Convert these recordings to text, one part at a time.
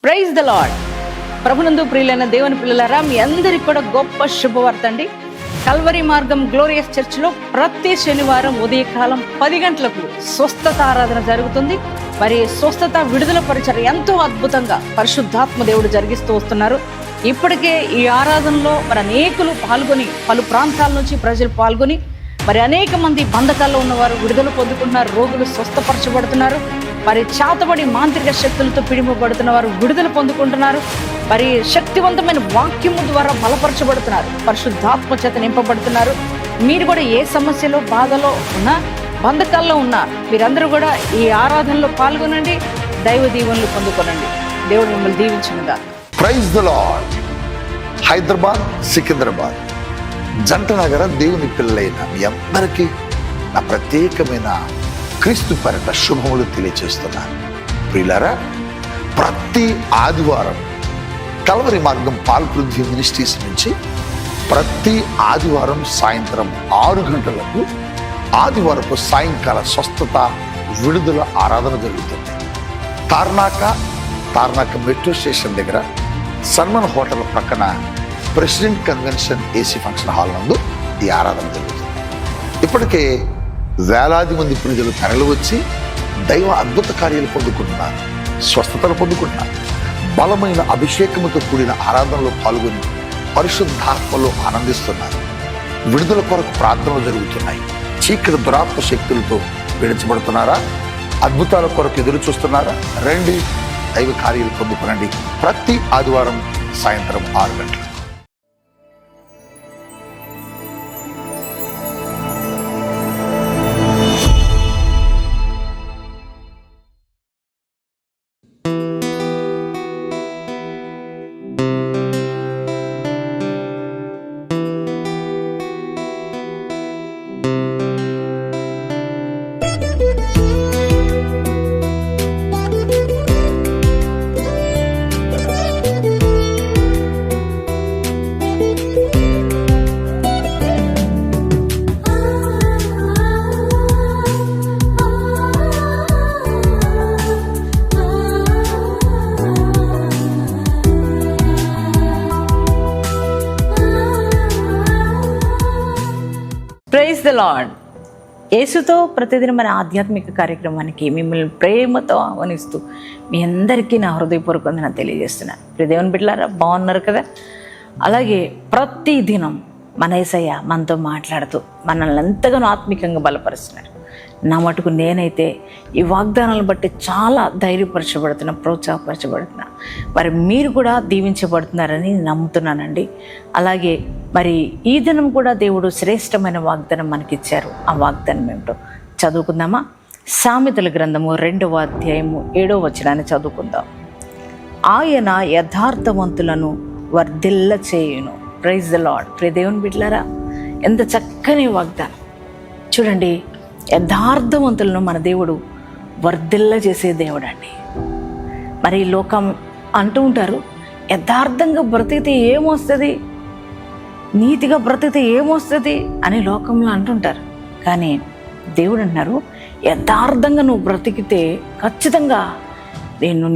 Praise the lord. ప్రభునందు ప్రియులైన దేవుని పిల్లలారా, మీ అందరికి కూడా గొప్ప శుభవార్త అండి. కల్వరి మార్గం గ్లోరియస్ చర్చిలో ప్రతి శనివారం ఉదయకాలం 10 గంటలకు స్వస్థత ఆరాధన జరుగుతుంది. మరి స్వస్థత విడుదల పరిచయం ఎంతో అద్భుతంగా పరిశుద్ధాత్మ దేవుడు జరిగిస్తూ వస్తున్నారు. ఇప్పటికే ఈ ఆరాధనలో మరి అనేకులు పాల్గొని, పలు ప్రాంతాల నుంచి ప్రజలు పాల్గొని మరి అనేక మంది బంధకాల్లో ఉన్నవారు విడుదల పొందుకుంటున్నారు, రోగులు స్వస్థపరచబడుతున్నారు. మరి చేతబడి మాంత్రిక శక్తులతో పిడిమబడుతున్న వారు విడుదల పొందుకుంటున్నారు. మరి శక్తివంతమైన వాక్యము ద్వారా బలపరచబడుతున్నారు, పరిశుద్ధాత్మ చేత నింపబడుతున్నారు. మీరు కూడా ఏ సమస్యలో, బాధలో ఉన్నా, బంధకాల్లో ఉన్నా, మీరందరూ కూడా ఈ ఆరాధనలో పాల్గొనండి, దైవ దీవెనలు పొందుకోనండి. దేవుడు మిమ్మల్ని దీవించునుగా. Praise the lord. Hyderabad, Secunderabad జంట నగర దేవుని పిల్లలైన మీ అందరికీ నా ప్రత్యేకమైన క్రీస్తు పేరిట శుభములు తెలియజేస్తున్నాను. ప్రియులారా, ప్రతి ఆదివారం కల్వరి మార్గం పాల్పృథ్వీ మినిస్ట్రీస్ నుంచి ప్రతి ఆదివారం సాయంత్రం 6 గంటలకు ఆదివారపు సాయంకాల స్వస్థత విడుదల ఆరాధన జరుగుతుంది. తార్నాక మెట్రో స్టేషన్ దగ్గర సన్మన్ హోటల్ ప్రక్కన president convention AC function hall నందు ఈ ఆరాధన జరుగుతుంది. ఇప్పటికే వేలాది మంది ప్రజలు తరలి వచ్చి దైవ అద్భుత కార్యాలు పొందుకుంటున్నారు, స్వస్థతలు పొందుకుంటున్నారు. బలమైన అభిషేకముతో కూడిన ఆరాధనలో పాల్గొని పరిశుద్ధాత్మలో ఆనందిస్తున్నారు. విడుదల కొరకు ప్రార్థనలు జరుగుతున్నాయి. చీకటి దురాత్మ శక్తులతో విడిచబడుతున్నారా? అద్భుతాల కొరకు ఎదురు చూస్తున్నారా? రండి, దైవ కార్యాలు పొందుకునండి. ప్రతి ఆదివారం సాయంత్రం 6 గంటలకు. Praise the lord. యేసుతో ప్రతిదిన మన ఆధ్యాత్మిక కార్యక్రమానికి మిమ్మల్ని ప్రేమతో ఆహ్వానిస్తూ మీ అందరికీ నా హృదయపూర్వకంగా తెలియజేస్తున్నాను. దేవుని బిడ్డలారా, బాగున్నారు కదా? అలాగే ప్రతి దినం మన యేసయ్య మనతో మాట్లాడుతూ మనల్ని ఎంతగానో ఆత్మికంగా బలపరుస్తున్నాడు. నా మటుకు నేనైతే ఈ వాగ్దానాలను బట్టి చాలా ధైర్యపరచబడుతున్నా, ప్రోత్సాహపరచబడుతున్నా. మరి మీరు కూడా దీవించబడుతున్నారని నమ్ముతున్నానండి. అలాగే మరి ఈ దినం కూడా దేవుడు శ్రేష్టమైన వాగ్దానం మనకిచ్చారు. ఆ వాగ్దానం ఏమిటో చదువుకుందామా? సామెతల గ్రంథము 2వ అధ్యాయము 7వ వచనాన్ని చదువుకుందాం. ఆయన యథార్థవంతులను వర్ధిల్ల చేయును. Praise the lord. ప్రియ దేవుని బిడ్డలారా, ఎంత చక్కని వాగ్దానం చూడండి. యథార్థవంతులను మన దేవుడు వర్ధిల్ల చేసే దేవుడు అండి. మరి లోకం అంటూ ఉంటారు, యథార్థంగా బ్రతికితే ఏమొస్తుంది, నీతిగా బ్రతికితే ఏమొస్తుంది అని లోకంలో అంటుంటారు. కానీ దేవుడు అంటున్నారు, యథార్థంగా నువ్వు బ్రతికితే ఖచ్చితంగా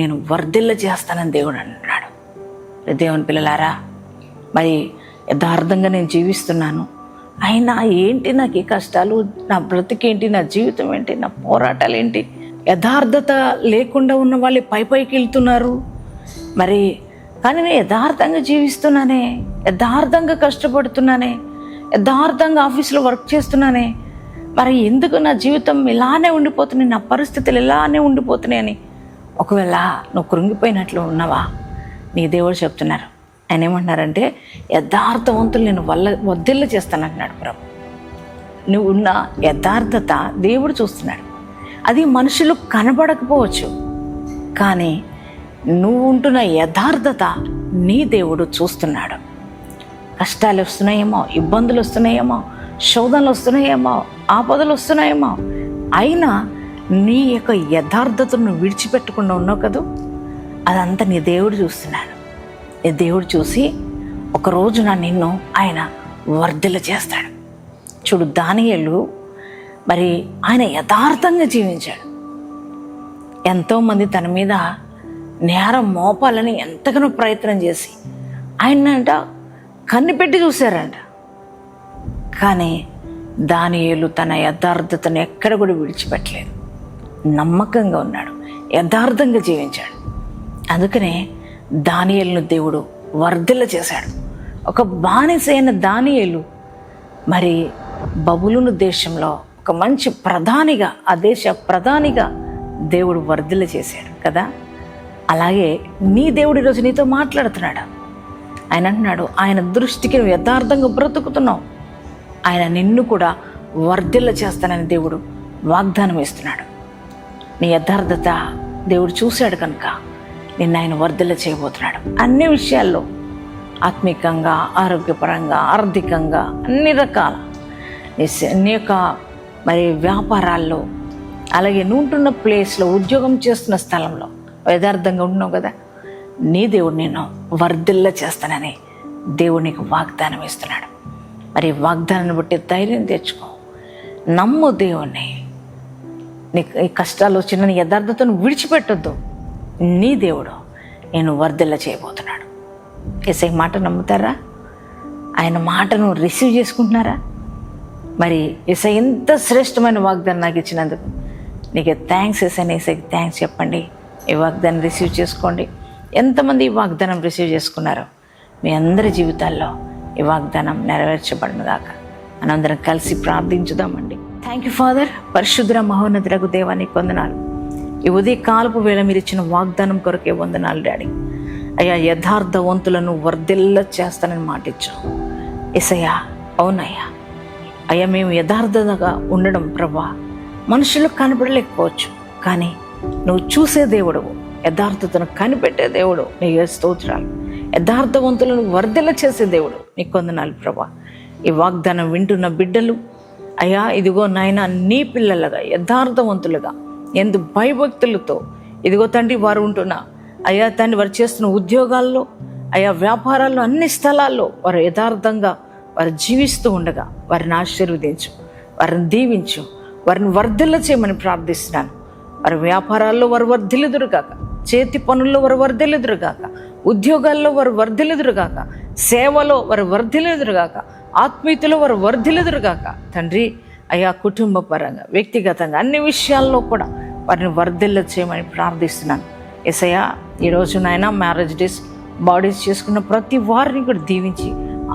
నేను వర్ధిల్ల చేస్తానని దేవుడు అంటున్నాడు. దేవుని పిల్లలారా, మరి యథార్థంగా నేను జీవిస్తున్నాను, అయినా ఏంటి నాకు ఈ కష్టాలు, నా బ్రతికేంటి, నా జీవితం ఏంటి, నా పోరాటాలు ఏంటి? యథార్థత లేకుండా ఉన్న వాళ్ళు పైకి వెళ్తున్నారు. మరి కానీ నేను యథార్థంగా జీవిస్తున్నానే, యథార్థంగా కష్టపడుతున్నానే, యథార్థంగా ఆఫీసులో వర్క్ చేస్తున్నానే, మరి ఎందుకు నా జీవితం ఇలానే ఉండిపోతున్నాయి, నా పరిస్థితులు ఇలానే ఉండిపోతున్నాయి అని ఒకవేళ నువ్వు కృంగిపోయినట్లు ఉన్నావా? నీ దేవుడు చెప్తున్నారు. ఆయన ఏమంటున్నారంటే, యథార్థవంతులు నేను వర్ధిల్ల చేస్తానంటున్నాడు ప్రభు. నువ్వు ఉన్న యథార్థత దేవుడు చూస్తున్నాడు. అది మనుషులు కనబడకపోవచ్చు, కానీ నువ్వు ఉంటున్న యథార్థత నీ దేవుడు చూస్తున్నాడు. కష్టాలు వస్తున్నాయేమో, ఇబ్బందులు వస్తున్నాయేమో, శోధనలు వస్తున్నాయేమో, ఆపదలు వస్తున్నాయేమో, అయినా నీ యొక్క యథార్థతను విడిచిపెట్టకుండా ఉన్నావు కదూ, అదంతా నీ దేవుడు చూస్తున్నాడు. నీ దేవుడు చూసి ఒకరోజున నిన్ను ఆయన వర్ధిల్ల చేస్తాడు. చూడు, దానియేలు మరి ఆయన యథార్థంగా జీవించాడు. ఎంతోమంది తన మీద నేరం మోపాలని ఎంతగానో ప్రయత్నం చేసి ఆయనంట కన్నిపెట్టి చూశారంట. కానీ దానియేలు తన యథార్థతను ఎక్కడ కూడా విడిచిపెట్టలేదు. నమ్మకంగా ఉన్నాడు, యథార్థంగా జీవించాడు. అందుకనే దానియేలును దేవుడు వర్ధిల్ల చేశాడు. ఒక బానిస అయిన దానియేలు మరి బబులోను దేశంలో ఒక మంచి ప్రధానిగా, ఆ దేశ ప్రధానిగా దేవుడు వర్ధిల్ల చేశాడు కదా. అలాగే నీ దేవుడు ఈరోజు నీతో మాట్లాడుతున్నాడు. ఆయన అంటున్నాడు, ఆయన దృష్టికి నువ్వు యథార్థంగా బ్రతుకుతున్నావు, ఆయన నిన్ను కూడా వర్ధిల్ల చేస్తానని దేవుడు వాగ్దానం ఇస్తున్నాడు. నీ యథార్థత దేవుడు చూశాడు కనుక నిన్ను ఆయన వర్ధిల్ల చేయబోతున్నాడు. అన్ని విషయాల్లో, ఆత్మికంగా, ఆరోగ్యపరంగా, ఆర్థికంగా, అన్ని రకాల నీ యొక్క మరి వ్యాపారాల్లో, అలాగే నువ్వుంటున్న ప్లేస్లో, ఉద్యోగం చేస్తున్న స్థలంలో యథార్థంగా ఉంటున్నావు కదా, నీ దేవుడు నిన్ను వర్ధిల్ల చేస్తానని దేవుడు నీకు వాగ్దానం ఇస్తున్నాడు. మరి వాగ్దానాన్ని బట్టి ధైర్యం తెచ్చుకో, నమ్ము దేవుణ్ణి. నీకు ఈ కష్టాలు వచ్చిన నీ యథార్థతను విడిచిపెట్టొద్దు. నీ దేవుడు నేను వర్ధిల్ల చేయబోతున్నాడు. యేసయ్య మాట నమ్ముతారా? ఆయన మాటను రిసీవ్ చేసుకుంటున్నారా? మరి యేసయ్య ఎంత శ్రేష్టమైన వాగ్దానం నాకు ఇచ్చినందుకు నీకు థ్యాంక్స్ యేసయ్య. యేసయ్యకి థ్యాంక్స్ చెప్పండి. ఈ వాగ్దానం రిసీవ్ చేసుకోండి. ఎంతమంది ఈ వాగ్దానం రిసీవ్ చేసుకున్నారో మీ అందరి జీవితాల్లో ఈ వాగ్దానం నెరవేర్చబడును గాక. మనందరం కలిసి ప్రార్థించుదామండి. Thank you father. పరిశుద్ధ మహోన్నతులకు దేవానికి వందనాలు. ఈ ఉదయ కాలపు వేళ మీరు ఇచ్చిన వాగ్దానం కొరకే వందనాలు డాడీ. అయ్యా, యథార్థవంతులను వర్ధిల్ల చేస్తానని మాటిచ్చాం యేసయ్యా. అవునయ్యా. అయ్యా, మేము యథార్థంగా ఉండడం ప్రభా మనుషులకు కనపడలేకపోవచ్చు, కానీ నువ్వు చూసే దేవుడు, యథార్థతను కనిపెట్టే దేవుడు. నీకు స్తోత్రాలు. యథార్థవంతులను వర్ధిల్ల చేసే దేవుడు, నీకు వందనాలు ప్రభా. ఈ వాగ్దానం వింటున్న బిడ్డలు అయ్యా, ఇదిగో నాయన నీ పిల్లలుగా యథార్థవంతులుగా, ఎందు భయభక్తులతో ఇదిగో తండ్రి వారు ఉంటున్నా అయ్యా తండ్రి, వారు చేస్తున్న ఉద్యోగాల్లో, అయ్యా వ్యాపారాల్లో, అన్ని స్థలాల్లో వారు యథార్థంగా వారు జీవిస్తూ ఉండగా వారిని ఆశీర్వదించు, వారిని దీవించు, వారిని వర్ధిల్ల చేయమని ప్రార్థిస్తున్నాను. వారి వ్యాపారాల్లో వారు వర్ధిల్లుదురుగాక, చేతి పనుల్లో వారు వర్ధిల్లుదురుగాక, ఉద్యోగాల్లో వారు వర్ధిల్లుదురుగాక, సేవలో వారు వర్ధిల్లుదురుగాక, ఆత్మీయతలో వారు వర్ధిల్లుదురుగాక తండ్రి. అయ్యా, కుటుంబ పరంగా, వ్యక్తిగతంగా, అన్ని విషయాల్లో కూడా వారిని వర్ధిల్ల చేయమని ప్రార్థిస్తున్నాను. యేసయ్య, ఈరోజు నాయన మ్యారేజ్ డేస్, బాడీస్ చేసుకున్న ప్రతి వారిని కూడా దీవించి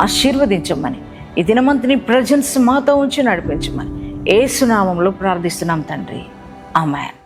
ఆశీర్వదించమని, ఈ దినమంతని ప్రజెన్స్ మాతో ఉంచి నడిపించమని యేసు నామములో ప్రార్థిస్తున్నాం తండ్రి. ఆమేన్.